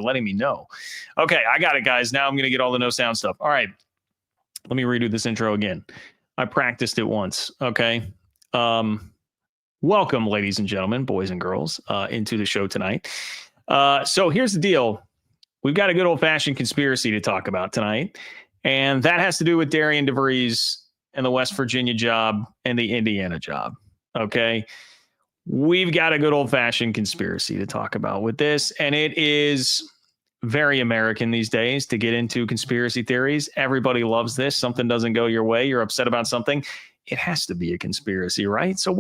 letting me know. Okay, I got it, guys. Now I'm going to get all the no sound stuff. All right. Let me redo this intro again. I practiced it once. Okay. Welcome, ladies and gentlemen, boys and girls, into the show tonight. So here's the deal. We've got a good old-fashioned conspiracy to talk about tonight, and that has to do with Darian DeVries and the West Virginia job and the Indiana job. Okay. We've got a good old-fashioned conspiracy to talk about with this, and it is very American these days to get into conspiracy theories. Everybody loves this. Something doesn't go your way. You're upset about something. It has to be a conspiracy, right? So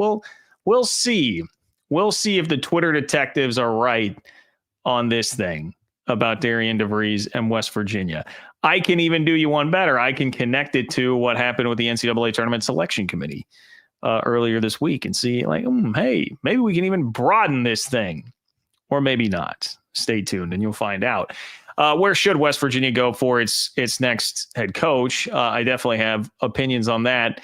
we'll see. We'll see if the Twitter detectives are right on this thing about Darian DeVries and West Virginia. I can even do you one better. I can connect it to what happened with the NCAA Tournament Selection Committee earlier this week and see, like, hey, maybe we can even broaden this thing, or maybe not. Stay tuned and you'll find out. Where should West Virginia go for its next head coach? I definitely have opinions on that.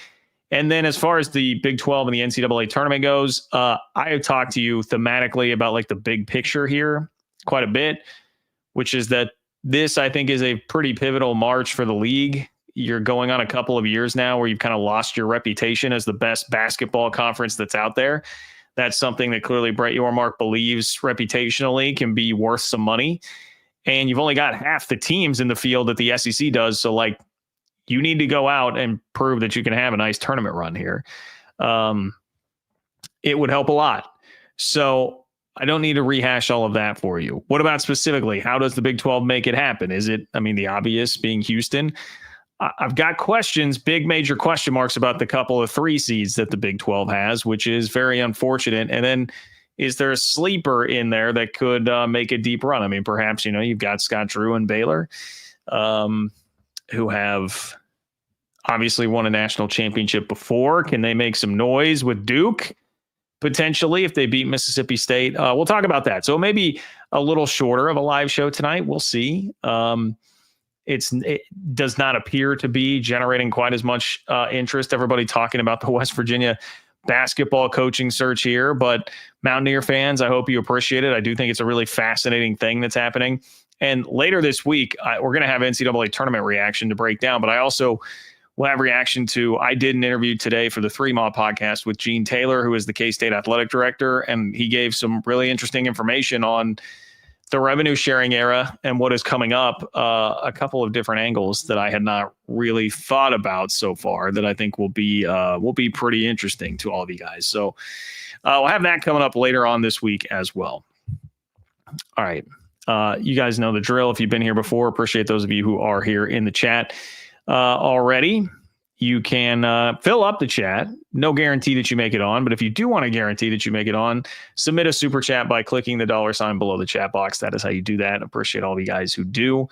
And then as far as the Big 12 and the NCAA tournament goes, I have talked to you thematically about like the big picture here quite a bit, which is that this, I think, is a pretty pivotal march for the league. You're going on a couple of years now where you've kind of lost your reputation as the best basketball conference that's out there. That's something that clearly Brett Yormark believes reputationally can be worth some money. And you've only got half the teams in the field that the SEC does. So, like, you need to go out and prove that you can have a nice tournament run here. It would help a lot. So I don't need to rehash all of that for you. What about specifically? How does the Big 12 make it happen? Is it, the obvious being Houston? I've got questions, big major question marks about the couple of 3 seeds that the Big 12 has, which is very unfortunate. And then is there a sleeper in there that could make a deep run? Perhaps, you've got Scott Drew and Baylor, who have obviously won a national championship before. Can they make some noise with Duke? Potentially, if they beat Mississippi State. We'll talk about that. So maybe a little shorter of a live show tonight. We'll see. It does not appear to be generating quite as much interest. Everybody talking about the West Virginia basketball coaching search here, but Mountaineer fans, I hope you appreciate it. I do think it's a really fascinating thing that's happening. And later this week, we're going to have NCAA tournament reaction to break down, but I also will have reaction to, I did an interview today for the 3 Mile podcast with Gene Taylor, who is the K-State athletic director, and he gave some really interesting information on the revenue sharing era and what is coming up, a couple of different angles that I had not really thought about so far that I think will be pretty interesting to all of you guys. So we'll have that coming up later on this week as well. All right. You guys know the drill. If you've been here before, appreciate those of you who are here in the chat already. You can fill up the chat. No guarantee that you make it on, but if you do want to guarantee that you make it on, submit a super chat by clicking the $ below the chat box. That is how you do that. Appreciate all of you guys who do.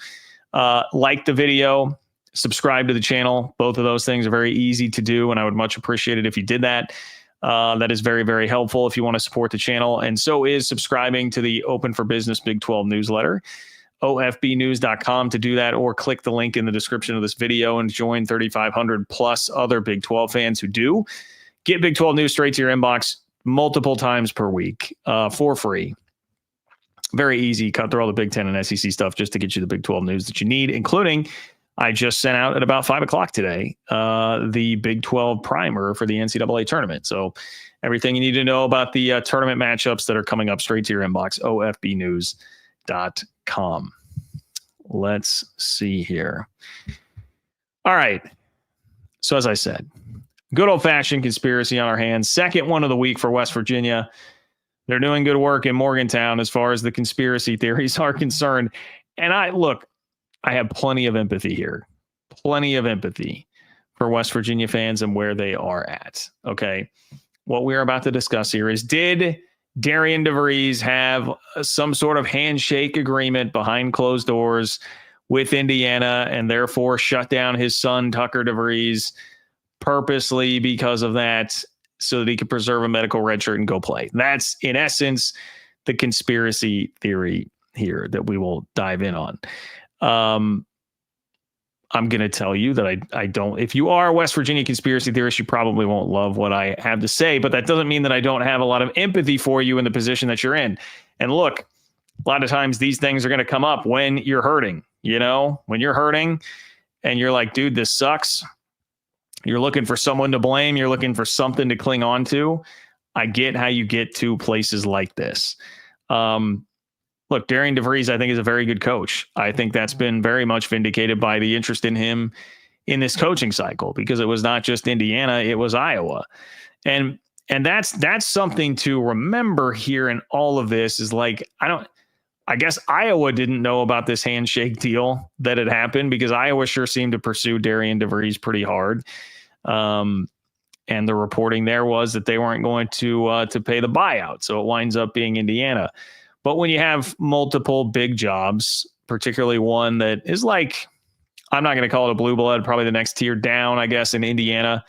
Like the video, subscribe to the channel. Both of those things are very easy to do, and I would much appreciate it if you did that. That is very, very helpful if you want to support the channel. And so is subscribing to the Open for Business Big 12 newsletter. ofbnews.com to do that, or click the link in the description of this video and join 3,500 plus other Big 12 fans who do. Get Big 12 news straight to your inbox multiple times per week for free. Very easy. Cut through all the Big 10 and SEC stuff just to get you the Big 12 news that you need, including I just sent out at about 5 o'clock today the Big 12 primer for the NCAA tournament. So everything you need to know about the tournament matchups that are coming up straight to your inbox, ofbnews.com. Let's see here. All right. So as I said, good old-fashioned conspiracy on our hands. Second one of the week for West Virginia. They're doing good work in Morgantown as far as the conspiracy theories are concerned. And I have plenty of empathy here. Plenty of empathy for West Virginia fans and where they are at. Okay. What we're about to discuss here is, did Darian DeVries have some sort of handshake agreement behind closed doors with Indiana and therefore shut down his son, Tucker DeVries, purposely because of that, so that he could preserve a medical red shirt and go play? That's, in essence, the conspiracy theory here that we will dive in on. I'm going to tell you that I don't, if you are a West Virginia conspiracy theorist, you probably won't love what I have to say, but that doesn't mean that I don't have a lot of empathy for you in the position that you're in. And look, A lot of times these things are going to come up when you're hurting, when you're hurting and you're like, dude, this sucks. You're looking for someone to blame. You're looking for something to cling on to. I get how you get to places like this. Look, Darian DeVries, I think, is a very good coach. I think that's been very much vindicated by the interest in him in this coaching cycle, because it was not just Indiana, it was Iowa. And that's something to remember here in all of this is like, I guess Iowa didn't know about this handshake deal that had happened, because Iowa sure seemed to pursue Darian DeVries pretty hard. And the reporting there was that they weren't going to pay the buyout. So it winds up being Indiana. But when you have multiple big jobs, particularly one that is like, I'm not going to call it a blue blood, probably the next tier down, I guess, in Indiana,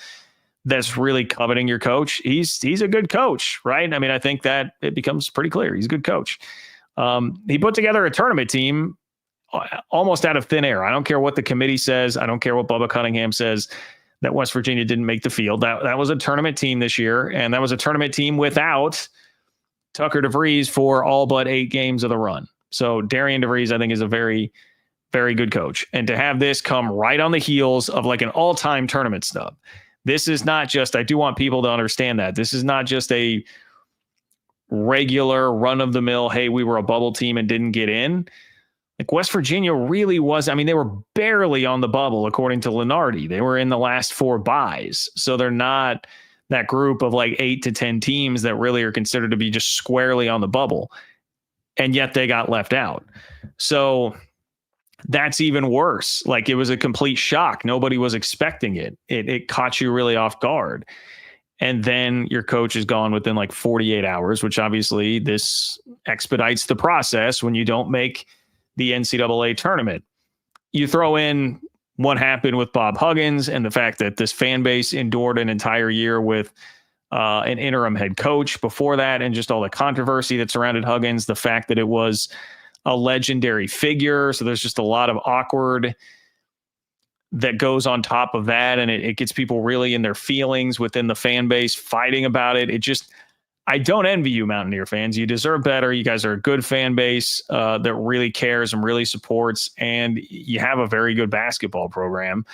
that's really coveting your coach. He's a good coach, right? I mean, I think that it becomes pretty clear. He's a good coach. He put together a tournament team almost out of thin air. I don't care what the committee says. I don't care what Bubba Cunningham says that West Virginia didn't make the field. That was a tournament team this year, and that was a tournament team without Tucker DeVries for all but 8 games of the run. So Darian DeVries, I think, is a very, very good coach. And to have this come right on the heels of like an all-time tournament snub. This is not just, I do want people to understand that. This is not just a regular run-of-the-mill, hey, we were a bubble team and didn't get in. Like West Virginia really was, I mean, they were barely on the bubble, according to Lenardi. They were in the last 4 buys. So they're not that group of like 8 to 10 teams that really are considered to be just squarely on the bubble. And yet they got left out. So that's even worse. Like it was a complete shock. Nobody was expecting it. It caught you really off guard. And then your coach is gone within like 48 hours, which obviously this expedites the process when you don't make the NCAA tournament. You throw in what happened with Bob Huggins and the fact that this fan base endured an entire year with an interim head coach before that, and just all the controversy that surrounded Huggins, the fact that it was a legendary figure. So there's just a lot of awkward that goes on top of that. And it gets people really in their feelings within the fan base fighting about it. I don't envy you, Mountaineer fans. You deserve better. You guys are a good fan base that really cares and really supports. And you have a very good basketball program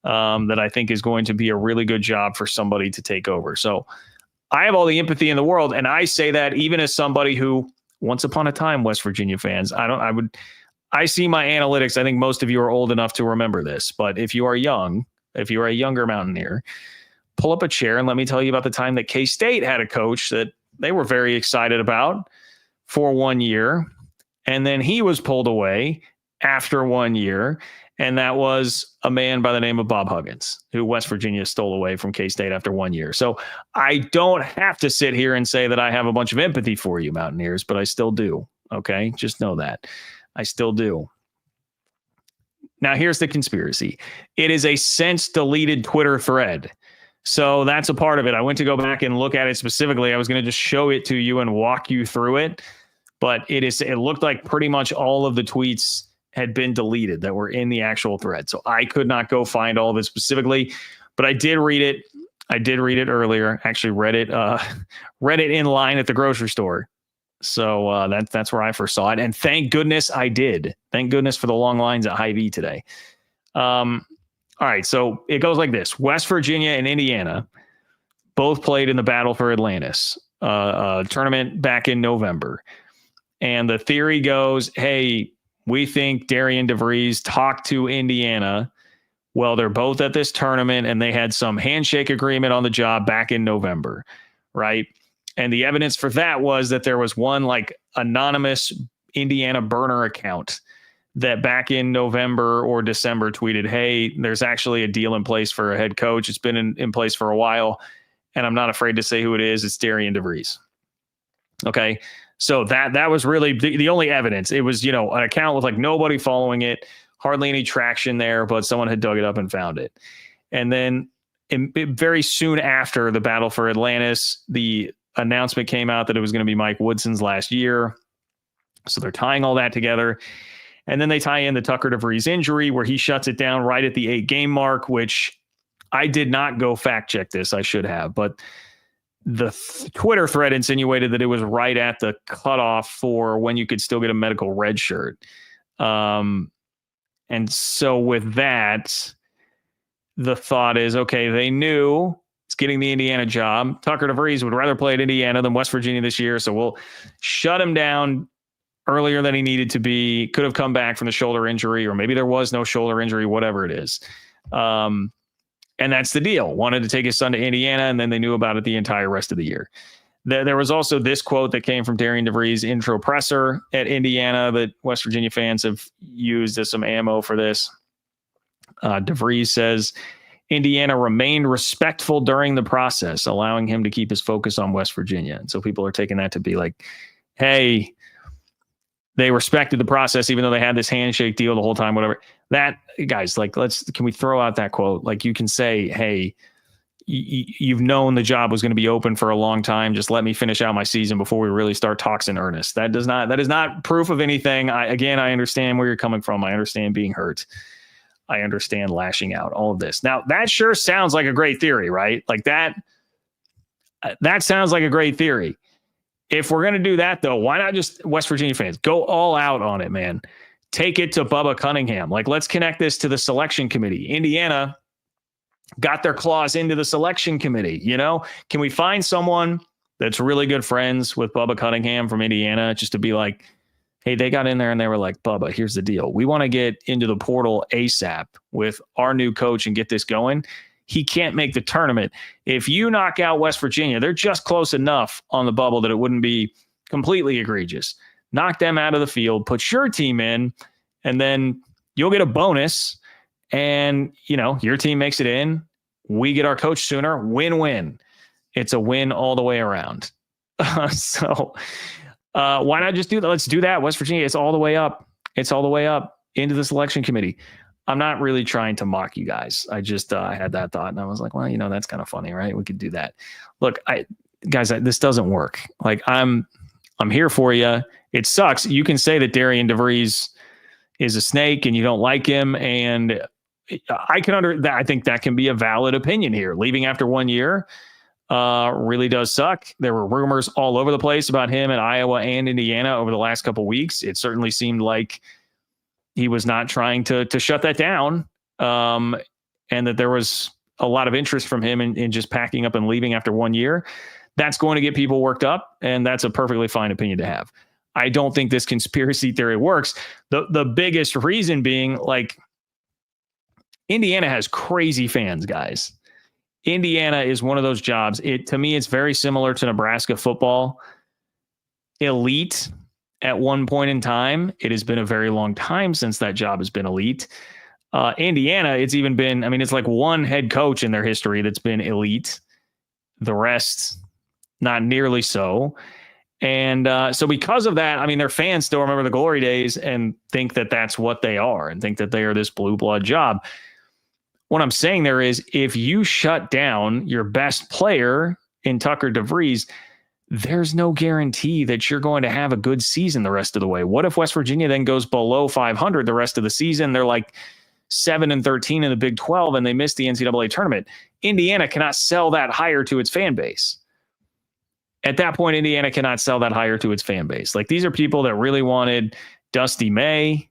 that I think is going to be a really good job for somebody to take over. So I have all the empathy in the world. And I say that even as somebody who, once upon a time, West Virginia fans, I see my analytics. I think most of you are old enough to remember this, but if you are young, if you are a younger Mountaineer, pull up a chair and let me tell you about the time that K-State had a coach that they were very excited about for 1 year. And then he was pulled away after 1 year. And that was a man by the name of Bob Huggins, who West Virginia stole away from K-State after 1 year. So I don't have to sit here and say that I have a bunch of empathy for you, Mountaineers, but I still do. Okay. Just know that. I still do. Now, here's the conspiracy. It is a since deleted Twitter thread. So that's a part of it. I went to go back and look at it specifically. I was going to just show it to you and walk you through it. But it looked like pretty much all of the tweets had been deleted that were in the actual thread. So I could not go find all of it specifically, but I did read it. I did read it earlier. Actually read it in line at the grocery store. So that's where I first saw it. And thank goodness I did. Thank goodness for the long lines at Hy-Vee today. All right. So it goes like this. West Virginia and Indiana both played in the Battle for Atlantis tournament back in November. And the theory goes, hey, we think Darian DeVries talked to Indiana. Well, they're both at this tournament and they had some handshake agreement on the job back in November, right? And the evidence for that was that there was one like anonymous Indiana burner account that back in November or December tweeted, hey, there's actually a deal in place for a head coach. It's been in place for a while. And I'm not afraid to say who it is. It's Darian DeVries. Okay. So that was really the only evidence. It was, an account with like nobody following it, hardly any traction there, but someone had dug it up and found it. And then very soon after the Battle for Atlantis, the announcement came out that it was going to be Mike Woodson's last year. So they're tying all that together. And then they tie in the Tucker DeVries injury where he shuts it down right at the 8-game mark, which I did not go fact check this. I should have, but the Twitter thread insinuated that it was right at the cutoff for when you could still get a medical red shirt. And so with that, the thought is, okay, they knew it's getting the Indiana job. Tucker DeVries would rather play at Indiana than West Virginia this year. So we'll shut him down earlier than he needed to be. Could have come back from the shoulder injury, or maybe there was no shoulder injury, whatever it is. And that's the deal. Wanted to take his son to Indiana, and then they knew about it the entire rest of the year. There was also this quote that came from Darian DeVries' intro presser at Indiana that West Virginia fans have used as some ammo for this. DeVries says, Indiana remained respectful during the process, allowing him to keep his focus on West Virginia. And so people are taking that to be like, hey, they respected the process, even though they had this handshake deal the whole time, whatever. That, guys, like, can we throw out that quote? Like, you can say, hey, you've known the job was going to be open for a long time. Just let me finish out my season before we really start talks in earnest. That is not proof of anything. I understand where you're coming from. I understand being hurt. I understand lashing out, all of this. Now, that sure sounds like a great theory, right? Like that sounds like a great theory. If we're going to do that, though, why not just West Virginia fans go all out on it, man? Take it to Bubba Cunningham. Like, let's connect this to the selection committee. Indiana got their claws into the selection committee. You know, can we find someone that's really good friends with Bubba Cunningham from Indiana just to be like, hey, they got in there and they were like, Bubba, here's the deal. We want to get into the portal ASAP with our new coach and get this going. He can't make the tournament. If you knock out West Virginia, they're just close enough on the bubble that it wouldn't be completely egregious. Knock them out of the field, put your team in, and then you'll get a bonus. And, you know, your team makes it in. We get our coach sooner. Win-win. It's a win all the way around. So why not just do that? Let's do that. West Virginia, it's all the way up. It's all the way up into the selection committee. I'm not really trying to mock you guys. I just had that thought, and I was like, well, you know, that's kind of funny, right? We could do that. Look, this doesn't work. Like, I'm here for you. It sucks. You can say that Darian DeVries is a snake and you don't like him, and I think that can be a valid opinion here. Leaving after 1 year really does suck. There were rumors all over the place about him at Iowa and Indiana over the last couple of weeks. It certainly seemed like he was not trying to shut that down, and that there was a lot of interest from him in just packing up and leaving after 1 year. That's going to get people worked up, and that's a perfectly fine opinion to have. I don't think this conspiracy theory works. The biggest reason being, like, Indiana has crazy fans, guys. Indiana is one of those jobs. To me, it's very similar to Nebraska football. Elite at one point in time. It has been a very long time since that job has been elite. Indiana, it's even been, I mean, it's like one head coach in their history that's been elite. The rest, not nearly so. And so because of that, I mean, their fans still remember the glory days and think that that's what they are and think that they are this blue blood job. What I'm saying there is, if you shut down your best player in Tucker DeVries, there's no guarantee that you're going to have a good season the rest of the way. What if West Virginia then goes below 500 the rest of the season? They're like 7-13 in the Big 12 and they miss the NCAA tournament. Indiana cannot sell that higher to its fan base. At that point, Indiana cannot sell that higher to its fan base. Like, these are people that really wanted Dusty May,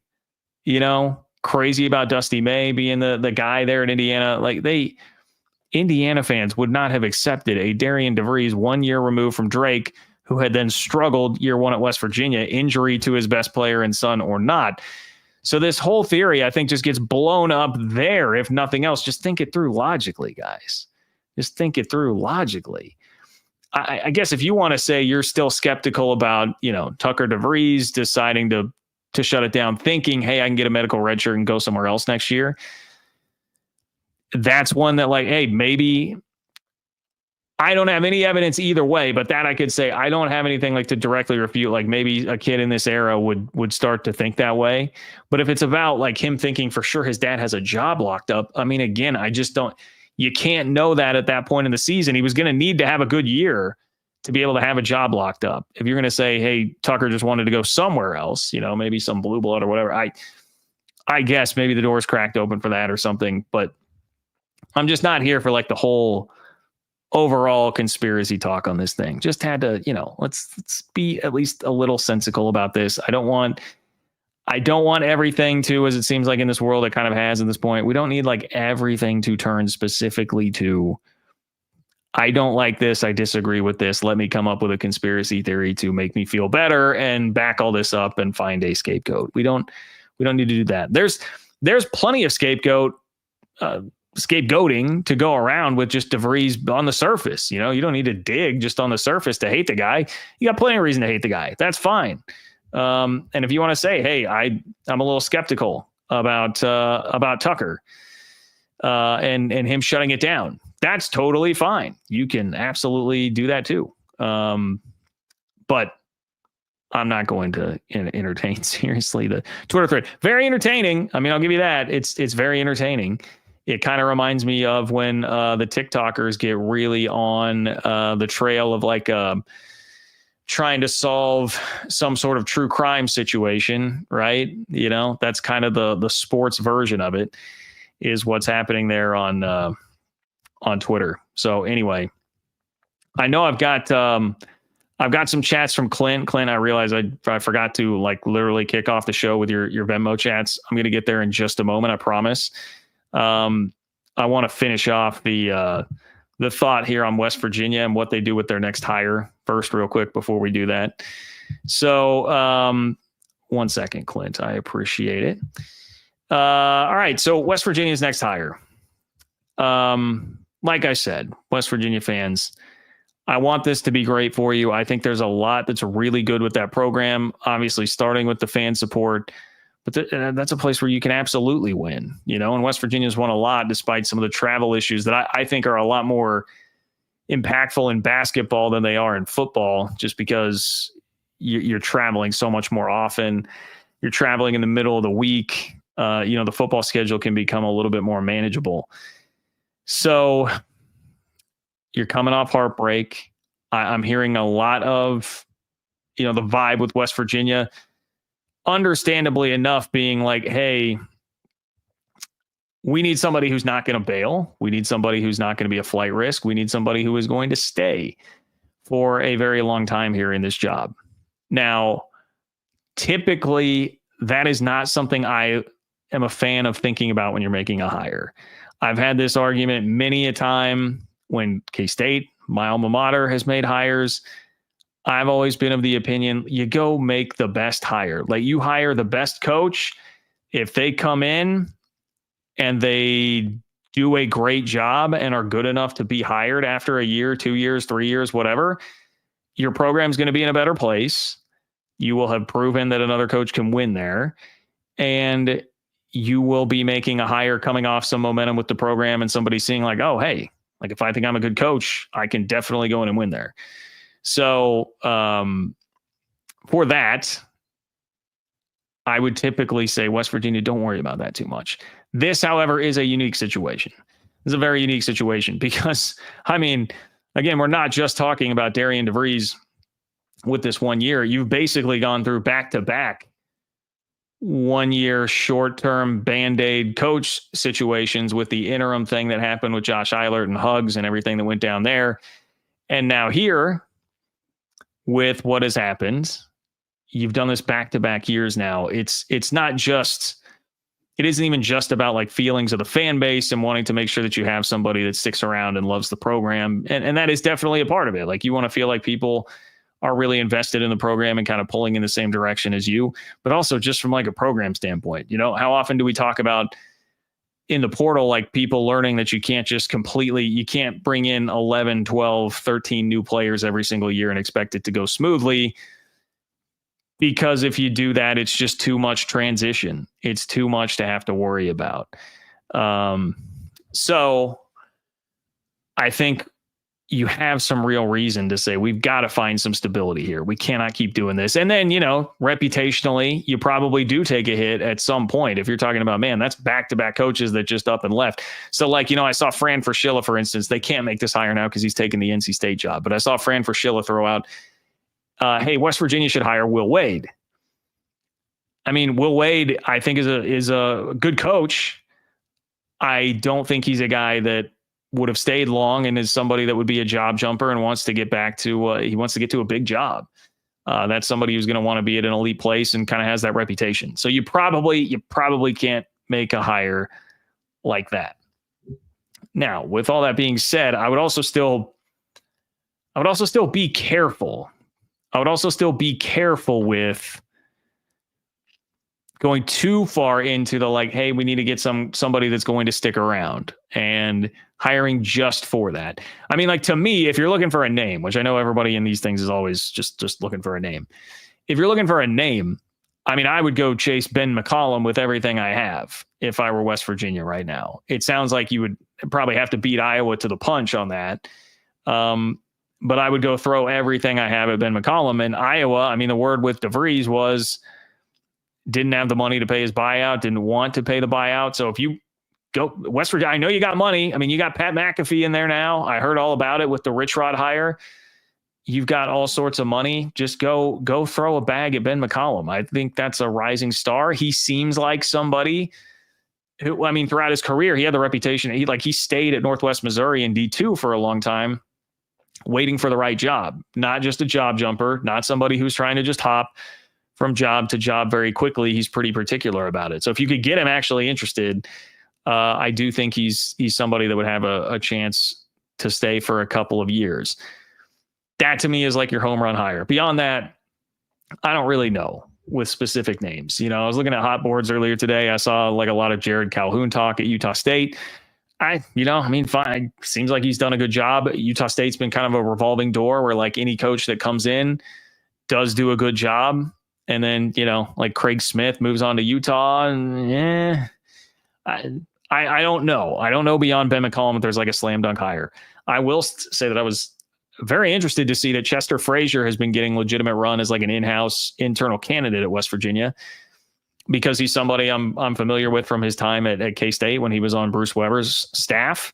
you know, crazy about Dusty May being the guy there in Indiana. Like, Indiana fans would not have accepted a Darian DeVries 1 year removed from Drake, who had then struggled year one at West Virginia, injury to his best player and son or not. So this whole theory, I think, just gets blown up there, if nothing else. Just think it through logically, guys. Just think it through logically. I guess if you want to say you're still skeptical about, you know, Tucker DeVries deciding to shut it down, thinking, hey, I can get a medical red shirt and go somewhere else next year. That's one that, like, hey, maybe I don't have any evidence either way, but that I could say I don't have anything like to directly refute. Like, maybe a kid in this era would start to think that way. But if it's about like him thinking for sure his dad has a job locked up, I mean, again, I just don't. You can't know that at that point in the season. He was going to need to have a good year to be able to have a job locked up. If you're going to say, hey, Tucker just wanted to go somewhere else, you know, maybe some blue blood or whatever, I guess maybe the door's cracked open for that or something. But I'm just not here for like the whole overall conspiracy talk on this thing. Just had to, let's be at least a little sensical about this. I don't want everything to, as it seems like in this world it kind of has at this point. We don't need like everything to turn specifically to, I don't like this, I disagree with this, let me come up with a conspiracy theory to make me feel better and back all this up and find a scapegoat. We don't need to do that. There's plenty of scapegoating to go around with just DeVries on the surface. You don't need to dig just on the surface to hate the guy. You got plenty of reason to hate the guy. That's fine. And if you want to say, hey, I'm a little skeptical about Tucker and him shutting it down, that's totally fine. You can absolutely do that too. But I'm not going to entertain seriously the Twitter thread. Very entertaining. I mean, I'll give you that. It's very entertaining. It kind of reminds me of when the TikTokers get really on the trail of like trying to solve some sort of true crime situation, right? That's kind of the sports version of it, is what's happening there on Twitter. So anyway, I know I've got some chats from Clint. Clint, I realize I forgot to like literally kick off the show with your Venmo chats. I'm going to get there in just a moment, I promise. I want to finish off the thought here on West Virginia and what they do with their next hire first, real quick, before we do that. So 1 second, Clint. I appreciate it. All right. So West Virginia's next hire. Like I said, West Virginia fans, I want this to be great for you. I think there's a lot that's really good with that program, obviously starting with the fan support. But that's a place where you can absolutely win, and West Virginia's won a lot despite some of the travel issues that I think are a lot more impactful in basketball than they are in football, just because you're traveling so much more often. You're traveling in the middle of the week. The football schedule can become a little bit more manageable. So you're coming off heartbreak. I'm hearing a lot of, the vibe with West Virginia, understandably enough, being like, hey, we need somebody who's not going to bail. We need somebody who's not going to be a flight risk. We need somebody who is going to stay for a very long time here in this job. Now, typically, that is not something I am a fan of thinking about when you're making a hire. I've had this argument many a time when K-State, my alma mater, has made hires. I've always been of the opinion, you go make the best hire. Like, you hire the best coach. If they come in and they do a great job and are good enough to be hired after a year, 2 years, 3 years, whatever, your program's going to be in a better place. You will have proven that another coach can win there. And you will be making a hire coming off some momentum with the program and somebody seeing like, oh, hey, like if I think I'm a good coach, I can definitely go in and win there. So for that, I would typically say, West Virginia, don't worry about that too much. This, however, is a unique situation. This is a very unique situation because, I mean, again, we're not just talking about Darian DeVries with this 1 year. You've basically gone through back-to-back 1 year short-term Band-Aid coach situations with the interim thing that happened with Josh Eilert and Hugs and everything that went down there. And now here, with what has happened, you've done this back-to-back years now. It isn't even just about like feelings of the fan base and wanting to make sure that you have somebody that sticks around and loves the program. And that is definitely a part of it. Like, you want to feel like people are really invested in the program and kind of pulling in the same direction as you, but also just from like a program standpoint. How often do we talk about in the portal, like people learning that you can't bring in 11, 12, 13 new players every single year and expect it to go smoothly, because if you do that, it's just too much transition. It's too much to have to worry about. So I think you have some real reason to say we've got to find some stability here. We cannot keep doing this. And then, reputationally, you probably do take a hit at some point. If you're talking about, man, that's back-to-back coaches that just up and left. So like, I saw Fran Fraschilla, for instance. They can't make this hire now because he's taking the NC State job. But I saw Fran Fraschilla throw out, hey, West Virginia should hire Will Wade. I mean, Will Wade, I think, is a good coach. I don't think he's a guy that would have stayed long and is somebody that would be a job jumper and wants to get back to he wants to get to a big job. That's somebody who's going to want to be at an elite place and kind of has that reputation. So you probably can't make a hire like that. Now, with all that being said, I would also still be careful. I would also still be careful with going too far into the like, hey, we need to get somebody that's going to stick around and hiring just for that. I mean, like, to me, if you're looking for a name, which I know everybody in these things is always just looking for a name. If you're looking for a name, I mean, I would go chase Ben McCollum with everything I have if I were West Virginia right now. It sounds like you would probably have to beat Iowa to the punch on that. But I would go throw everything I have at Ben McCollum. And Iowa, I mean, the word with DeVries was didn't have the money to pay his buyout, didn't want to pay the buyout. So if you go West Virginia, I know you got money. I mean, you got Pat McAfee in there now. I heard all about it with the Rich Rod hire. You've got all sorts of money. Just go throw a bag at Ben McCollum. I think that's a rising star. He seems like somebody who, I mean, throughout his career, he had the reputation. He stayed at Northwest Missouri in D2 for a long time, waiting for the right job. Not just a job jumper, not somebody who's trying to just hop from job to job very quickly. He's pretty particular about it. So if you could get him actually interested, I do think he's somebody that would have a chance to stay for a couple of years. That to me is like your home run hire. Beyond that, I don't really know with specific names. You know, I was looking at hot boards earlier today. I saw like a lot of Jared Calhoun talk at Utah State. Fine. Seems like he's done a good job. Utah State's been kind of a revolving door where like any coach that comes in does do a good job. And then, you know, like Craig Smith moves on to Utah and I don't know. I don't know beyond Ben McCollum if there's like a slam dunk hire. I will say that I was very interested to see that Chester Frazier has been getting legitimate run as like an in-house internal candidate at West Virginia because he's somebody I'm familiar with from his time at K-State when he was on Bruce Weber's staff.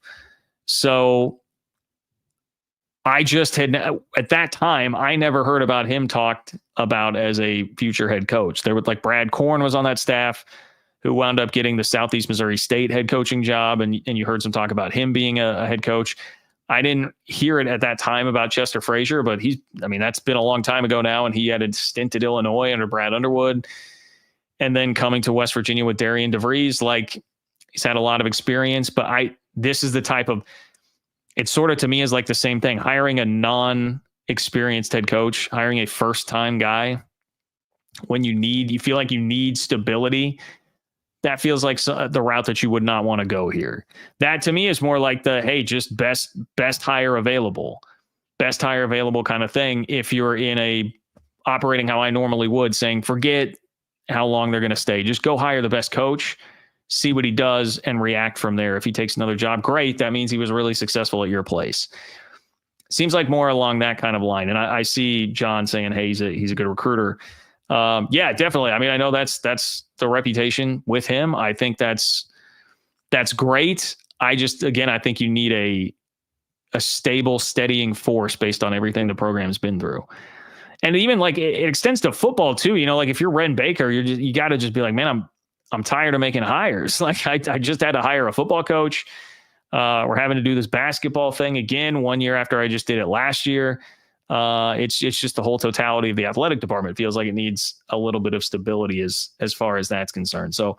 So I just had, at that time, I never heard about him talked about as a future head coach. There was like Brad Korn was on that staff who wound up getting the Southeast Missouri State head coaching job. And you heard some talk about him being a head coach. I didn't hear it at that time about Chester Frazier, but that's been a long time ago now. And he had a stint at Illinois under Brad Underwood. And then coming to West Virginia with Darian DeVries, like he's had a lot of experience, but this is the type of, it sort of to me is like the same thing. Hiring a non-experienced head coach, hiring a first-time guy when you feel like you need stability, that feels like the route that you would not want to go here. That to me is more like just best hire available kind of thing. If you're in a operating how I normally would, saying forget how long they're going to stay, just go hire the best coach, see what he does and react from there. If he takes another job, great. That means he was really successful at your place. Seems like more along that kind of line. And I see John saying, hey, he's a good recruiter. Yeah, definitely. I mean, I know that's the reputation with him. I think that's great. I think you need a stable, steadying force based on everything the program's been through. And even like it extends to football too. You know, like if you're Ren Baker, you got to just be like, man, I'm tired of making hires. Like I just had to hire a football coach. We're having to do this basketball thing again 1 year after I just did it last year. It's just the whole totality of the athletic department. It feels like it needs a little bit of stability as far as that's concerned. So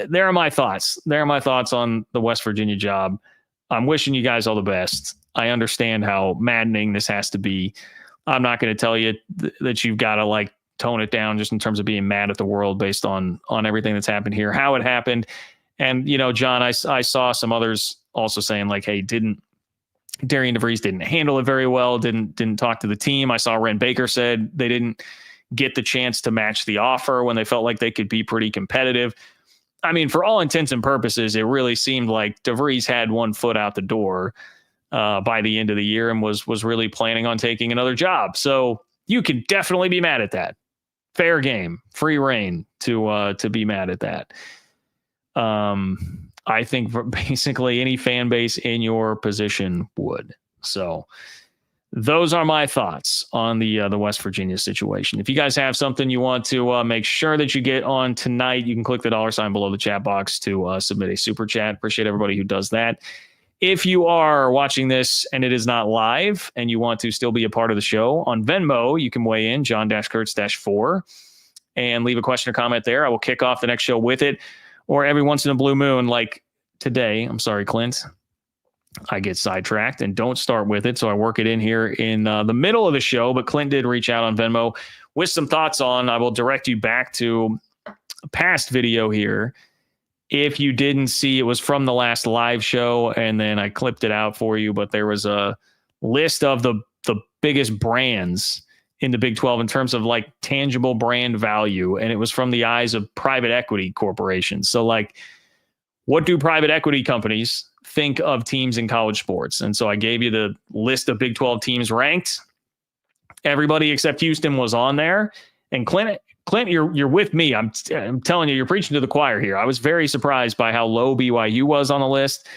there are my thoughts. There are my thoughts on the West Virginia job. I'm wishing you guys all the best. I understand how maddening this has to be. I'm not going to tell you that you've got to like tone it down just in terms of being mad at the world based on everything that's happened here, how it happened. And, you know, John, I saw some others also saying like, hey, Darian DeVries didn't handle it very well, didn't talk to the team. I saw Ren Baker said they didn't get the chance to match the offer when they felt like they could be pretty competitive. I mean, for all intents and purposes, it really seemed like DeVries had one foot out the door by the end of the year and was really planning on taking another job. So you can definitely be mad at that. Fair game, free reign to be mad at that. I think basically any fan base in your position would. So those are my thoughts on the West Virginia situation. If you guys have something you want to make sure that you get on tonight, you can click the $ below the chat box to submit a super chat. Appreciate everybody who does that. If you are watching this and it is not live and you want to still be a part of the show, on Venmo, you can weigh in, John-Kurtz-4, and leave a question or comment there. I will kick off the next show with it. Or every once in a blue moon, like today, I'm sorry, Clint, I get sidetracked and don't start with it. So I work it in here in the middle of the show. But Clint did reach out on Venmo with some thoughts on, I will direct you back to a past video here. If you didn't see, it was from the last live show, and then I clipped it out for you. But there was a list of the biggest brands in the Big 12 in terms of like tangible brand value. And it was from the eyes of private equity corporations. So like, what do private equity companies think of teams in college sports? And so I gave you the list of Big 12 teams ranked. Everybody except Houston was on there. And Clint, you're with me. I'm telling you, you're preaching to the choir here. I was very surprised by how low BYU was on the list.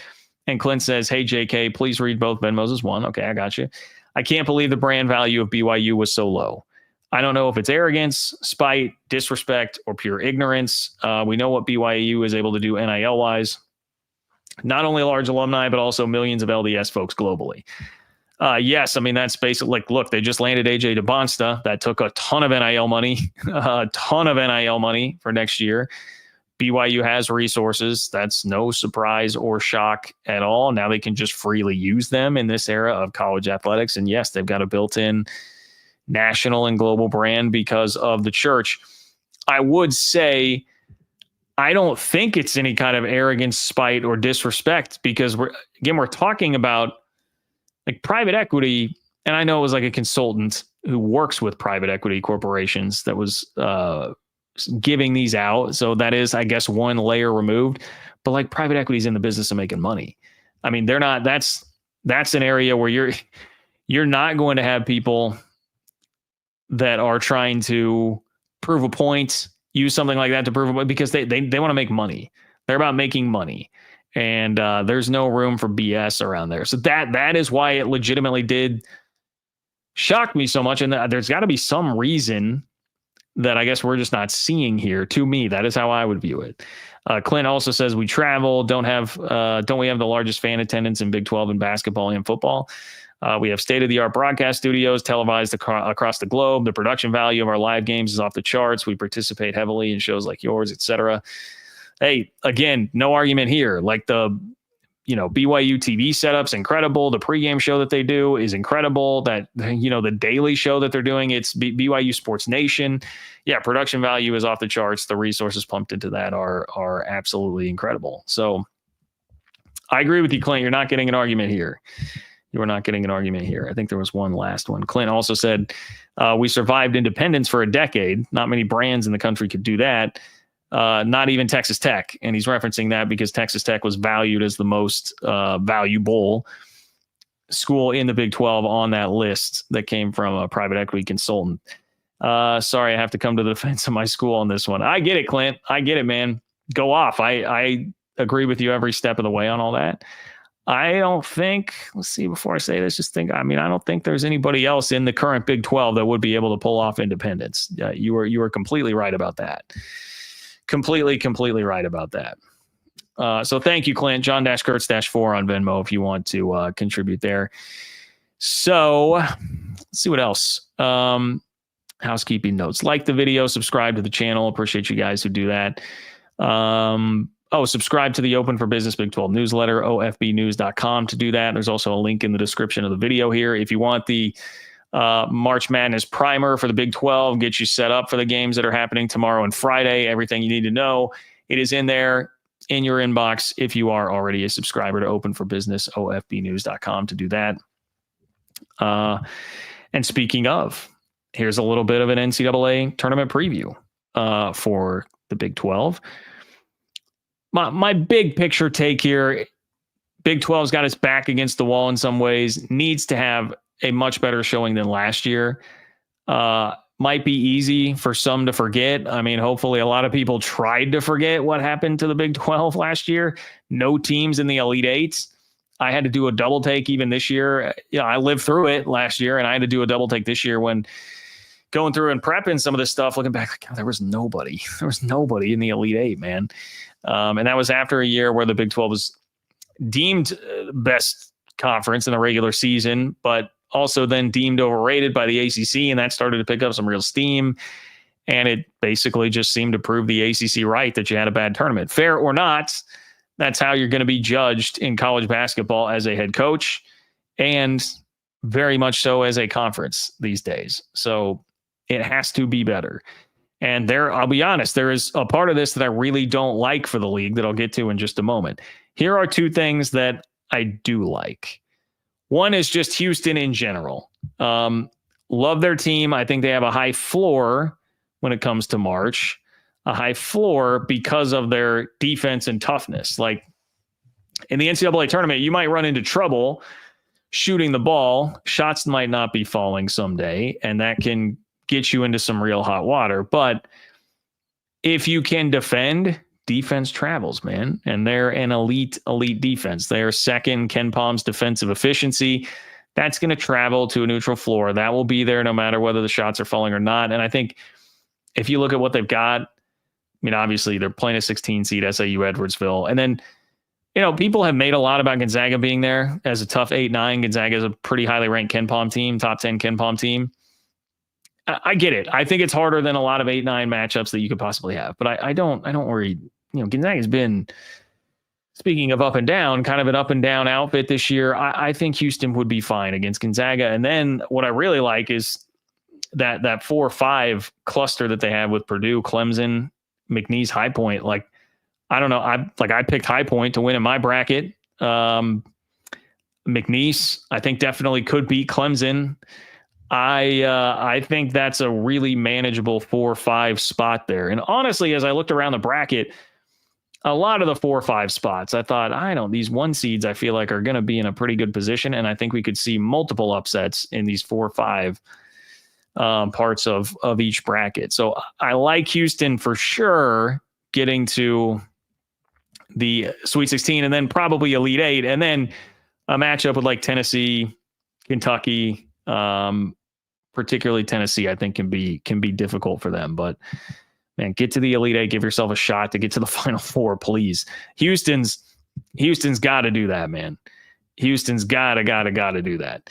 And Clint says, hey, JK, please read both Venmos as one. Okay, I got you. I can't believe the brand value of BYU was so low. I don't know if it's arrogance, spite, disrespect, or pure ignorance. We know what BYU is able to do NIL-wise. Not only large alumni, but also millions of LDS folks globally. Yes, I mean, that's basically like, look, they just landed AJ DeBonsta. That took a ton of NIL money, for next year. BYU has resources. That's no surprise or shock at all. Now they can just freely use them in this era of college athletics. And yes, they've got a built-in national and global brand because of the church. I would say, I don't think it's any kind of arrogance, spite, or disrespect, because we're talking about like private equity. And I know it was like a consultant who works with private equity corporations that was giving these out. So that is, I guess, one layer removed. But like private equity is in the business of making money. I mean, they're not. That's an area where you're not going to have people that are trying to prove a point, use something like that to prove a point, because they want to make money. They're about making money. And there's no room for BS around there. So that is why it legitimately did shock me so much. And there's got to be some reason that I guess we're just not seeing here. To me, that is how I would view it. Clint also says, we travel, don't we have the largest fan attendance in Big 12 in basketball and football? We have state-of-the-art broadcast studios televised across the globe. The production value of our live games is off the charts. We participate heavily in shows like yours, etc. Hey, again, no argument here. Like the BYU TV setup's incredible. The pregame show that they do is incredible. That, the daily show that they're doing, it's BYU Sports Nation. Yeah, production value is off the charts. The resources pumped into that are absolutely incredible. So I agree with you, Clint. You're not getting an argument here. You are not getting an argument here. I think there was one last one. Clint also said, we survived independence for a decade. Not many brands in the country could do that. Not even Texas Tech. And he's referencing that because Texas Tech was valued as the most valuable school in the Big 12 on that list that came from a private equity consultant. Sorry, I have to come to the defense of my school on this one. I get it, Clint. I get it, man. Go off. I agree with you every step of the way on all that. I don't think, let's see, before I say this, I don't think there's anybody else in the current Big 12 that would be able to pull off independence. You were completely right about that. Completely right about that. So thank you, Clint. John-Kurtz-4 on Venmo if you want to contribute there. So let's see what else. Housekeeping notes. Like the video, subscribe to the channel. Appreciate you guys who do that. Subscribe to the Open for Business Big 12 newsletter, ofbnews.com to do that. There's also a link in the description of the video here. If you want the March Madness primer for the Big 12, get you set up for the games that are happening tomorrow and Friday, everything you need to know, it is in there in your inbox if you are already a subscriber to Open for Business, ofbnews.com to do that. And speaking of, here's a little bit of an NCAA tournament preview for the Big 12. My big picture take here, Big 12's got its back against the wall in some ways, needs to have a much better showing than last year. Might be easy for some to forget. I mean, hopefully a lot of people tried to forget what happened to the Big 12 last year. No teams in the Elite Eight. I had to do a double take even this year. I lived through it last year, and I had to do a double take this year when going through and prepping some of this stuff, looking back, like, God, there was nobody in the Elite Eight, man. And that was after a year where the Big 12 was deemed best conference in the regular season, but also then deemed overrated by the ACC, and that started to pick up some real steam. And it basically just seemed to prove the ACC right that you had a bad tournament. Fair or not, that's how you're going to be judged in college basketball as a head coach, and very much so as a conference these days. So it has to be better. And I'll be honest, there is a part of this that I really don't like for the league that I'll get to in just a moment. Here are two things that I do like. One is just Houston in general. Love their team. I think they have a high floor when it comes to March, a high floor because of their defense and toughness. Like in the NCAA tournament, you might run into trouble shooting the ball. Shots might not be falling someday, and that can get you into some real hot water. But if you can defend, defense travels, man. And they're an elite defense. They're second Ken Palm's defensive efficiency. That's going to travel to a neutral floor. That will be there no matter whether the shots are falling or not. And I think if you look at what they've got, I mean, obviously they're playing a 16 seed SAU Edwardsville. And then, people have made a lot about Gonzaga being there as a tough 8-9. Gonzaga is a pretty highly ranked Ken Palm team, top 10 Ken Palm team. I get it. I think it's harder than a lot of 8-9 matchups that you could possibly have, but I don't worry. Gonzaga's been, speaking of up and down, kind of an up and down outfit this year. I think Houston would be fine against Gonzaga. And then what I really like is that 4-5 cluster that they have with Purdue, Clemson, McNeese, High Point. Like, I don't know. I picked High Point to win in my bracket. McNeese, I think definitely could beat Clemson. I think that's a really manageable 4-5 spot there. And honestly, as I looked around the bracket, a lot of the 4-5 spots, I thought, these 1 seeds I feel like are going to be in a pretty good position. And I think we could see multiple upsets in these 4-5 parts of each bracket. So I like Houston for sure getting to the Sweet 16 and then probably Elite 8. And then a matchup with like Tennessee, Kentucky, particularly Tennessee, I think can be difficult for them. But man, get to the Elite 8, give yourself a shot to get to the Final Four, please. Houston's got to do that, man. Houston's got to do that.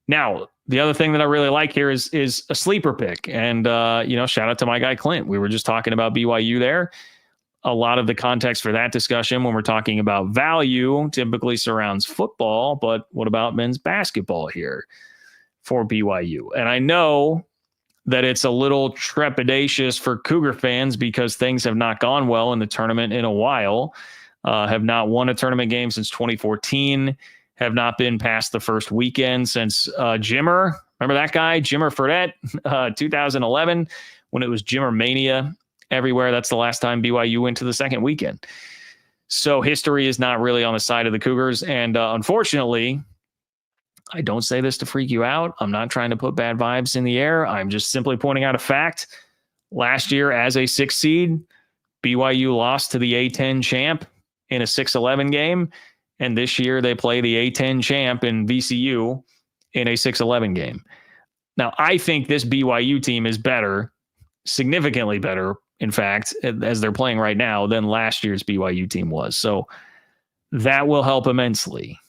Now, the other thing that I really like here is a sleeper pick. And, shout out to my guy, Clint. We were just talking about BYU there. A lot of the context for that discussion when we're talking about value typically surrounds football, but what about men's basketball here for BYU? And I know that it's a little trepidatious for Cougar fans because things have not gone well in the tournament in a while, have not won a tournament game since 2014, have not been past the first weekend since Jimmer. Remember that guy, Jimmer Fredette, 2011, when it was Jimmer Mania everywhere. That's the last time BYU went to the second weekend. So history is not really on the side of the Cougars. And unfortunately, I don't say this to freak you out. I'm not trying to put bad vibes in the air. I'm just simply pointing out a fact. Last year, as a 6 seed, BYU lost to the A10 champ in a 6-11 game. And this year they play the A10 champ in VCU in a 6-11 game. Now, I think this BYU team is better, significantly better, in fact, as they're playing right now, than last year's BYU team was. So that will help immensely.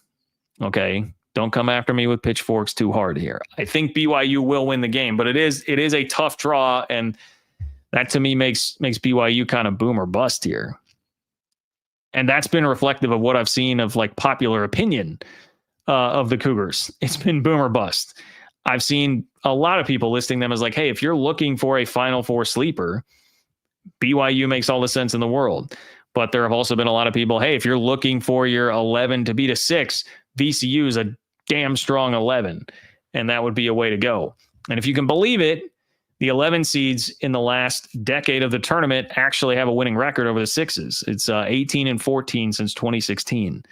Okay. Don't come after me with pitchforks too hard here. I think BYU will win the game, but it is a tough draw. And that to me makes BYU kind of boom or bust here. And that's been reflective of what I've seen of like popular opinion of the Cougars. It's been boom or bust. I've seen a lot of people listing them as like, hey, if you're looking for a Final Four sleeper, BYU makes all the sense in the world. But there have also been a lot of people, hey, if you're looking for your 11 to beat a 6, VCU is a damn strong 11. And that would be a way to go. And if you can believe it, the 11 seeds in the last decade of the tournament actually have a winning record over the 6s. It's 18-14 since 2016.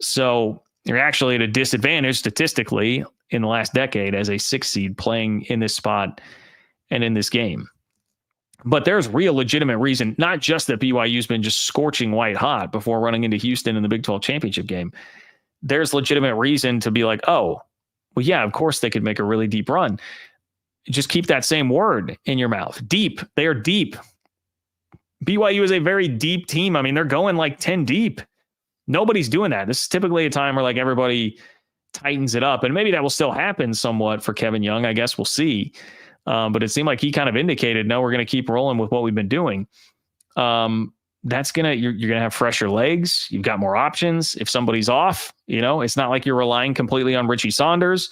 So you're actually at a disadvantage statistically in the last decade as a 6 seed playing in this spot and in this game. But there's real legitimate reason, not just that BYU's been just scorching white hot before running into Houston in the Big 12 championship game. There's legitimate reason to be like, oh, well, yeah, of course they could make a really deep run. Just keep that same word in your mouth. Deep. They are deep. BYU is a very deep team. I mean, they're going like 10 deep Nobody's doing that. This is typically a time where like everybody tightens it up, and maybe that will still happen somewhat for Kevin Young. I guess we'll see. But it seemed like he kind of indicated, no, we're going to keep rolling with what we've been doing. That's you're going to have fresher legs. You've got more options. If somebody's off, it's not like you're relying completely on Richie Saunders.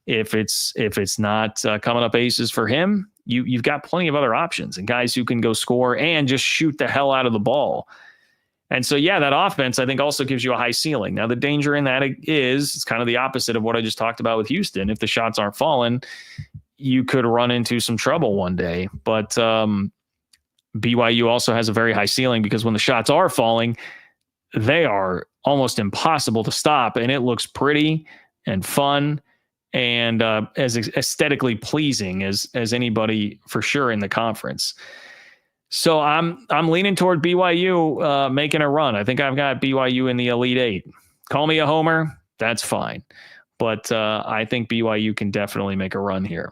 If it's not coming up aces for him, you've got plenty of other options and guys who can go score and just shoot the hell out of the ball. And so, yeah, that offense, I think, also gives you a high ceiling. Now, the danger in that is it's kind of the opposite of what I just talked about with Houston. If the shots aren't falling, you could run into some trouble one day. But BYU also has a very high ceiling because when the shots are falling, they are almost impossible to stop. And it looks pretty and fun and as aesthetically pleasing as anybody for sure in the conference. So I'm leaning toward BYU making a run. I think I've got BYU in the Elite Eight. Call me a homer. That's fine. But I think BYU can definitely make a run here.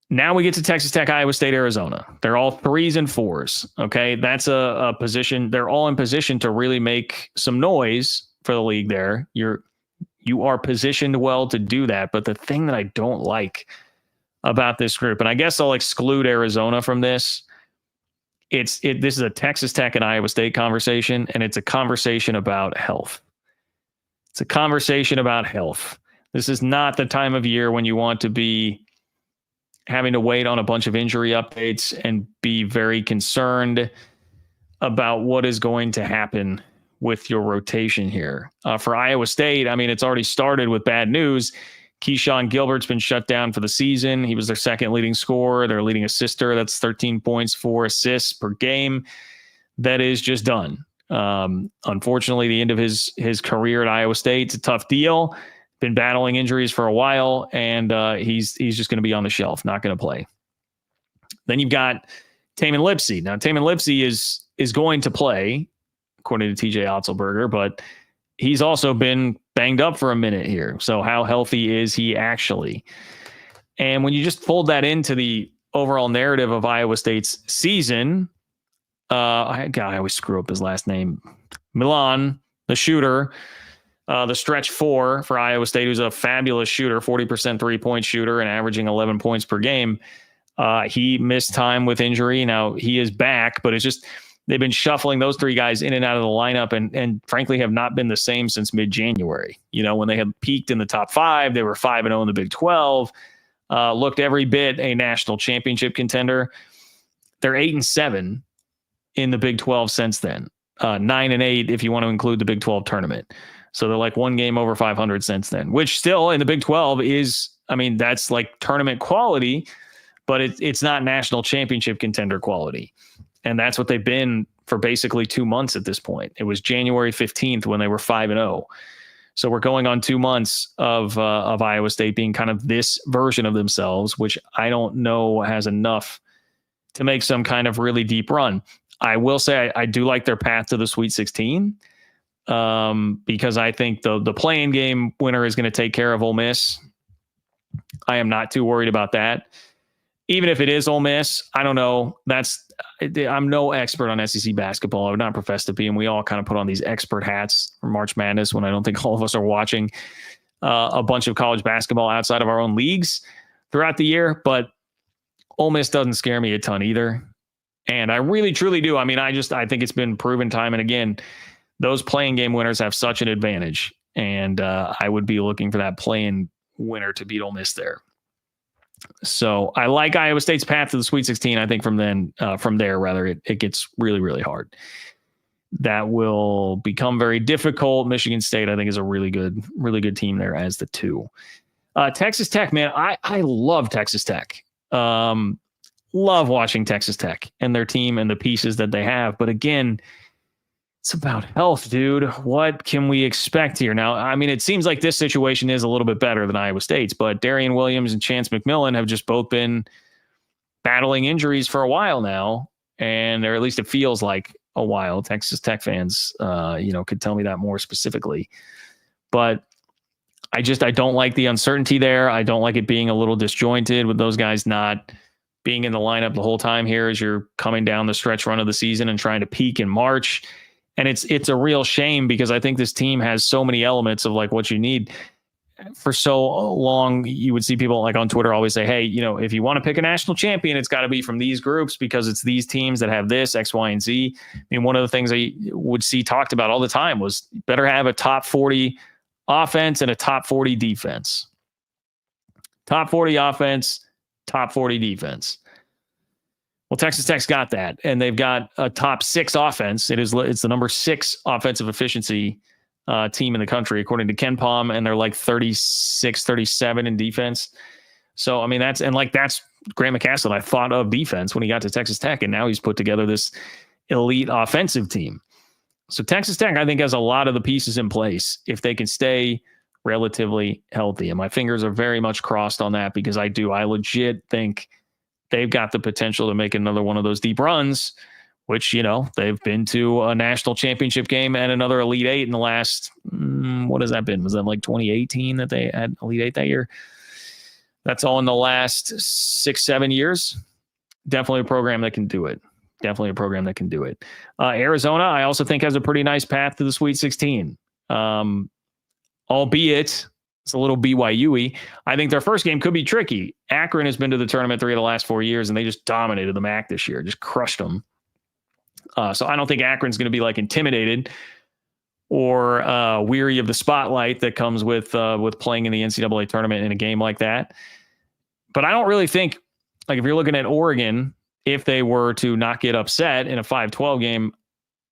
Now we get to Texas Tech, Iowa State, Arizona. They're all 3s and 4s. Okay, that's a position. They're all in position to really make some noise for the league there. You are positioned well to do that. But the thing that I don't like about this group, and I guess I'll exclude Arizona from this, this is a Texas Tech and Iowa State conversation, and it's a conversation about health. It's a conversation about health. This is not the time of year when you want to be having to wait on a bunch of injury updates and be very concerned about what is going to happen with your rotation here. For Iowa State, I mean, it's already started with bad news. Keyshawn Gilbert's been shut down for the season. He was their second leading scorer, their leading assister. That's 13 points, 4 assists per game. That is just done. Unfortunately, the end of his career at Iowa State, it's a tough deal. Been battling injuries for a while, and he's just going to be on the shelf, not going to play. Then you've got Tamin Lipsey. Now, Tamin Lipsey is going to play, according to TJ Otzelberger, but he's also been banged up for a minute here. So how healthy is he actually? And when you just fold that into the overall narrative of Iowa State's season, I always screw up his last name. Milan, the shooter, the stretch 4 for Iowa State, who's a fabulous shooter, 40% 3-point shooter and averaging 11 points per game. He missed time with injury. Now he is back, but it's just, they've been shuffling those 3 guys in and out of the lineup and frankly have not been the same since mid-January. When they had peaked in the top 5, they were 5-0 in the Big 12, looked every bit a national championship contender. They're 8-7 in the Big 12 since then, 9-8 if you want to include the Big 12 tournament. So they're like 1 game over 500 since then, which still in the Big 12 is, I mean, that's like tournament quality, but it's not national championship contender quality. And that's what they've been for basically 2 months at this point. It was January 15th when they were 5-0. So we're going on 2 months of Iowa State being kind of this version of themselves, which I don't know has enough to make some kind of really deep run. I will say I do like their path to the Sweet 16 because I think the play-in game winner is going to take care of Ole Miss. I am not too worried about that. Even if it is Ole Miss, I don't know. I'm no expert on SEC basketball. I would not profess to be, and we all kind of put on these expert hats for March Madness when I don't think all of us are watching a bunch of college basketball outside of our own leagues throughout the year. But Ole Miss doesn't scare me a ton either. And I really, truly do. I mean, I think it's been proven time and again, those play-in game winners have such an advantage. And I would be looking for that play-in winner to beat Ole Miss there. So I like Iowa State's path to the Sweet 16. I think from there, it gets really, really hard. That will become very difficult. Michigan State, I think, is a really good team there as the 2. Texas Tech, man, I love Texas Tech. Love watching Texas Tech and their team and the pieces that they have. But again, it's about health, dude. What can we expect here? Now, I mean, it seems like this situation is a little bit better than Iowa State's, but Darian Williams and Chance McMillan have just both been battling injuries for a while now, or at least it feels like a while. Texas Tech fans, could tell me that more specifically. But I don't like the uncertainty there. I don't like it being a little disjointed with those guys not being in the lineup the whole time here as you're coming down the stretch run of the season and trying to peak in March. And it's a real shame because I think this team has so many elements of like what you need. For so long, you would see people like on Twitter always say, hey, if you want to pick a national champion, it's got to be from these groups because it's these teams that have this X, Y, and Z. I mean, one of the things I would see talked about all the time was better have a top 40 offense and a top 40 defense. Top 40 offense, top 40 defense. Well, Texas Tech's got that, and they've got a top 6 offense. It's the number 6 offensive efficiency team in the country, according to Ken Palm, and they're like 36, 37 in defense. So, I mean, that's Grant McCasland. I thought of defense when he got to Texas Tech, and now he's put together this elite offensive team. So Texas Tech, I think, has a lot of the pieces in place if they can stay relatively healthy. And my fingers are very much crossed on that because I legit think they've got the potential to make another one of those deep runs, which, they've been to a national championship game and another Elite Eight in the last, what has that been? Was that like 2018 that they had Elite Eight that year? That's all in the last 6-7 years. Definitely a program that can do it. Arizona, I also think, has a pretty nice path to the Sweet 16. Albeit it's a little BYU-y. I think their first game could be tricky. Akron has been to the tournament 3 of the last 4 years, and they just dominated the MAC this year, just crushed them. So I don't think Akron's going to be like intimidated or weary of the spotlight that comes with playing in the NCAA tournament in a game like that. But I don't really think, like, if you're looking at Oregon, if they were to not get upset in a 5-12 game,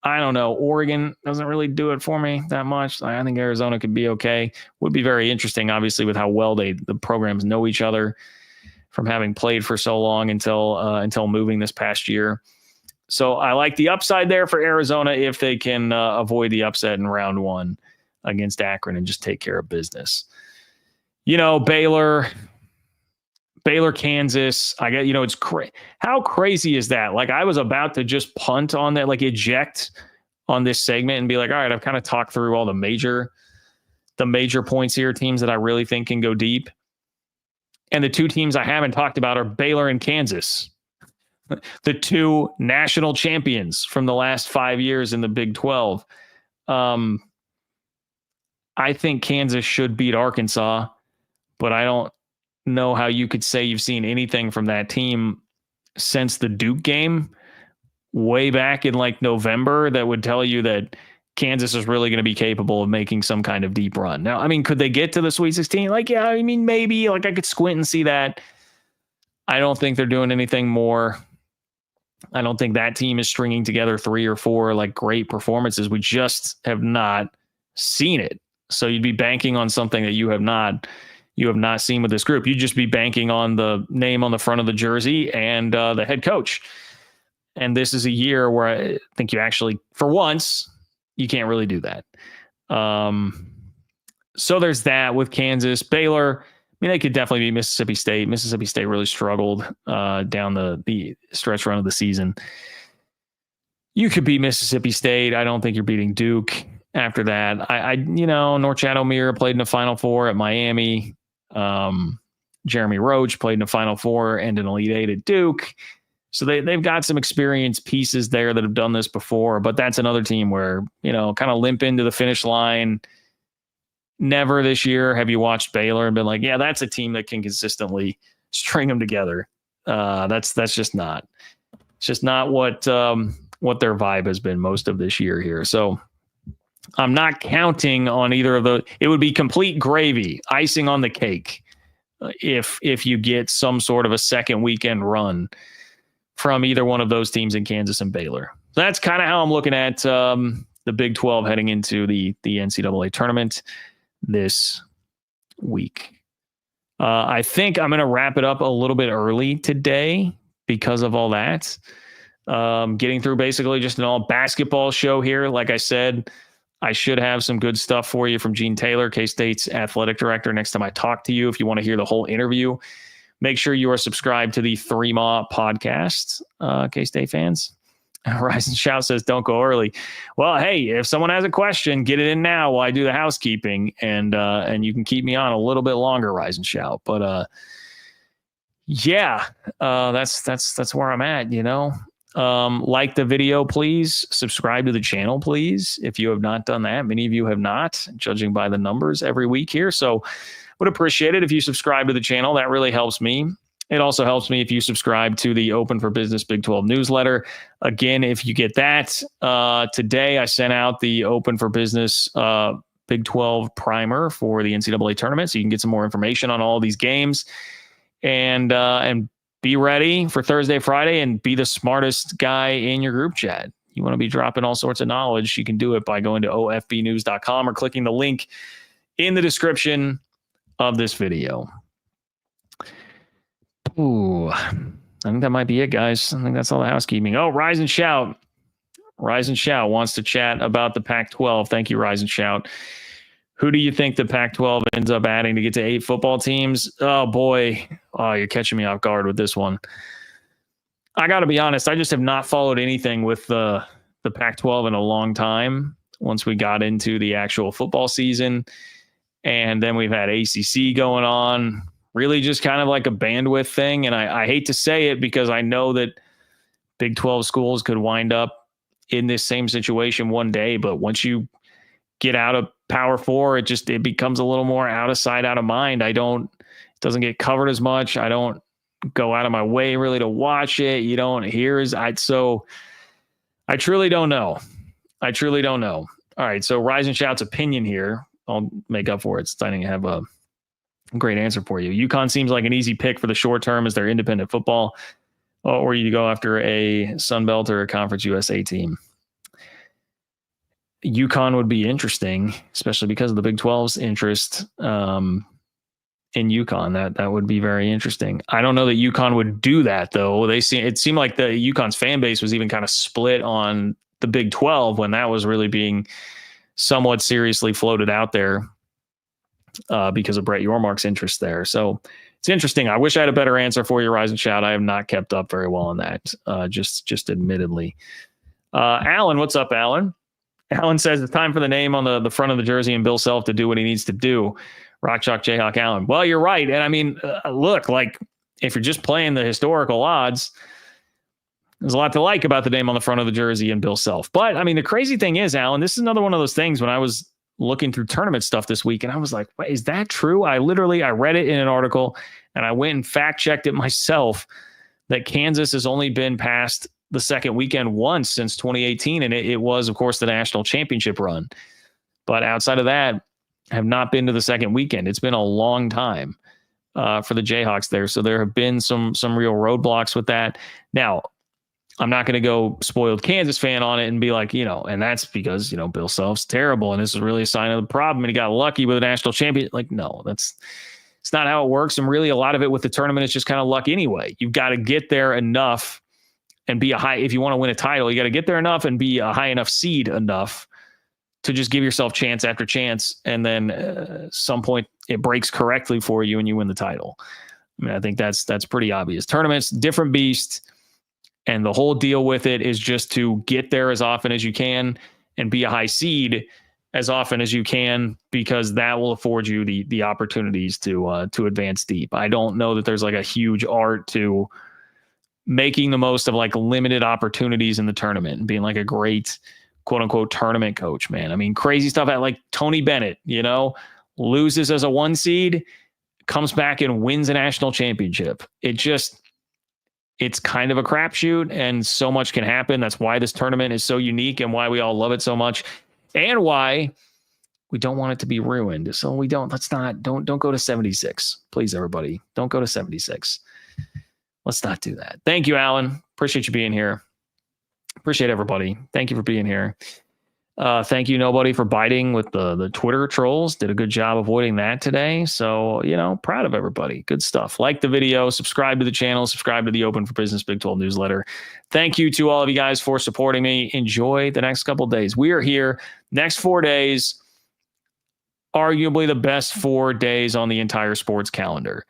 I don't know. Oregon doesn't really do it for me that much. I think Arizona could be okay. Would be very interesting, obviously, with how well the programs know each other from having played for so long until moving this past year. So I like the upside there for Arizona if they can avoid the upset in round 1 against Akron and just take care of business. Baylor, Kansas. I get, it's crazy. How crazy is that? Like, I was about to just punt on that, like eject on this segment and be like, all right, I've kind of talked through all the major points here, teams that I really think can go deep. And the 2 teams I haven't talked about are Baylor and Kansas, the 2 national champions from the last 5 years in the Big 12. I think Kansas should beat Arkansas, but I don't know how you could say you've seen anything from that team since the Duke game way back in like November that would tell you that Kansas is really going to be capable of making some kind of deep run. Now, I mean, could they get to the Sweet 16? Like, yeah, I mean, maybe. Like, I could squint and see that. I don't think they're doing anything more. I don't think that team is stringing together 3 or 4 like great performances. We just have not seen it. So you'd be banking on something that you have not seen with this group. You'd just be banking on the name on the front of the jersey and the head coach. And this is a year where I think you actually, for once, you can't really do that. So there's that with Kansas. Baylor, I mean, they could definitely be Mississippi State. Mississippi State really struggled down the stretch run of the season. You could beat Mississippi State. I don't think you're beating Duke after that. Norchad Omier played in the Final Four at Miami. Jeremy Roach played in the Final Four and an Elite Eight at Duke. So they've got some experienced pieces there that have done this before, but that's another team where, kind of limp into the finish line. Never this year have you watched Baylor and been like, yeah, that's a team that can consistently string them together. That's just not. It's just not what their vibe has been most of this year here. So I'm not counting on either of those. It would be complete gravy, icing on the cake, if you get some sort of a second weekend run from either one of those teams in Kansas and Baylor. So that's kind of how I'm looking at the Big 12 heading into the NCAA tournament this week. I think I'm going to wrap it up a little bit early today because of all that. Getting through basically just an all basketball show here. Like I said, I should have some good stuff for you from Gene Taylor, K-State's athletic director, next time I talk to you. If you want to hear the whole interview, make sure you are subscribed to the 3MA podcast, K-State fans. Rise and Shout says, don't go early. Well, hey, if someone has a question, get it in now while I do the housekeeping, and you can keep me on a little bit longer, Rise and Shout. But that's where I'm at, Like the video, please. Subscribe to the channel, please. If you have not done that, many of you have not, judging by the numbers every week here. So would appreciate it if you subscribe to the channel. That really helps me. It also helps me if you subscribe to the Open for Business Big 12 newsletter. Again, if you get that, today I sent out the Open for Business Big 12 primer for the NCAA tournament, so you can get some more information on all these games and be ready for Thursday, Friday, and be the smartest guy in your group chat. You want to be dropping all sorts of knowledge, you can do it by going to ofbnews.com or clicking the link in the description of this video. Ooh, I think that might be it, guys. I think that's all the housekeeping. Oh, Rise and Shout. Rise and Shout wants to chat about the Pac-12. Thank you, Rise and Shout. Who do you think the Pac-12 ends up adding to get to 8 football teams? Oh, boy. Oh, you're catching me off guard with this one. I got to be honest. I just have not followed anything with the Pac-12 in a long time once we got into the actual football season. And then we've had ACC going on. Really just kind of like a bandwidth thing. And I hate to say it because I know that Big 12 schools could wind up in this same situation one day. But once you get out of Power 4, it becomes a little more out of sight, out of mind. It doesn't get covered as much. I don't go out of my way really to watch it. You don't hear so I truly don't know. I truly don't know. All right. So Rise and Shout's opinion here, I'll make up for it. I didn't have a great answer for you. UConn seems like an easy pick for the short term as their independent football, or you go after a Sun Belt or a Conference USA team. UConn would be interesting, especially because of the Big 12's interest in UConn. That would be very interesting. I don't know that UConn would do that, though. It seemed like the UConn's fan base was even kind of split on the Big 12 when that was really being somewhat seriously floated out there because of Brett Yormark's interest there. So it's interesting. I wish I had a better answer for you, Rise and Shout. I have not kept up very well on that, just admittedly. Alan, what's up, Alan? Alan says it's time for the name on the front of the jersey and Bill Self to do what he needs to do. Rock Chalk Jayhawk Allen. Well, you're right. And I mean, look, like if you're just playing the historical odds, there's a lot to like about the name on the front of the jersey and Bill Self. But I mean, the crazy thing is, Alan, this is another one of those things when I was looking through tournament stuff this week and I was like, wait, is that true? I read it in an article and I went and fact checked it myself that Kansas has only been past the second weekend once since 2018. And it was, of course, the national championship run. But outside of that, have not been to the second weekend. It's been a long time for the Jayhawks there. So there have been some real roadblocks with that. Now, I'm not going to go spoiled Kansas fan on it and be like, and that's because, Bill Self's terrible. And this is really a sign of the problem. And he got lucky with a national champion. Like, no, it's not how it works. And really a lot of it with the tournament is just kind of luck anyway. You've got to get there enough and be if you want to win a title, you got to get there enough and be a high enough seed enough to just give yourself chance after chance. And then some point it breaks correctly for you and you win the title. I mean, I think that's pretty obvious. Tournaments, different beast. And the whole deal with it is just to get there as often as you can and be a high seed as often as you can, because that will afford you the opportunities to advance deep. I don't know that there's like a huge art to making the most of like limited opportunities in the tournament and being like a great quote unquote tournament coach, man. I mean, crazy stuff at like Tony Bennett, loses as a 1 seed, comes back and wins a national championship. It's kind of a crapshoot and so much can happen. That's why this tournament is so unique and why we all love it so much and why we don't want it to be ruined. So don't go to 76. Please, everybody, don't go to 76. Let's not do that. Thank you, Alan. Appreciate you being here. Appreciate everybody. Thank you for being here. Thank you, nobody, for biting with the Twitter trolls. Did a good job avoiding that today. So, proud of everybody. Good stuff. Like the video, subscribe to the channel, subscribe to the Open for Business Big 12 newsletter. Thank you to all of you guys for supporting me. Enjoy the next couple of days. We are here next 4 days, arguably the best 4 days on the entire sports calendar.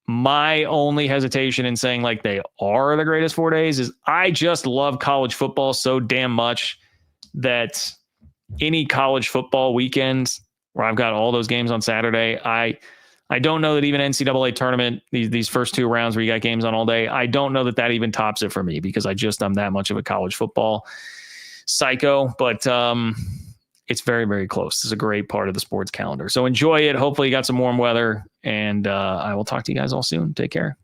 My only hesitation in saying like they are the greatest 4 days is I just love college football so damn much that any college football weekend where I've got all those games on Saturday, I I don't know that even NCAA tournament, these first 2 rounds where you got games on all day, I don't know that even tops it for me because I'm that much of a college football psycho. But it's very, very close. It's a great part of the sports calendar. So enjoy it. Hopefully you got some warm weather, and I will talk to you guys all soon. Take care.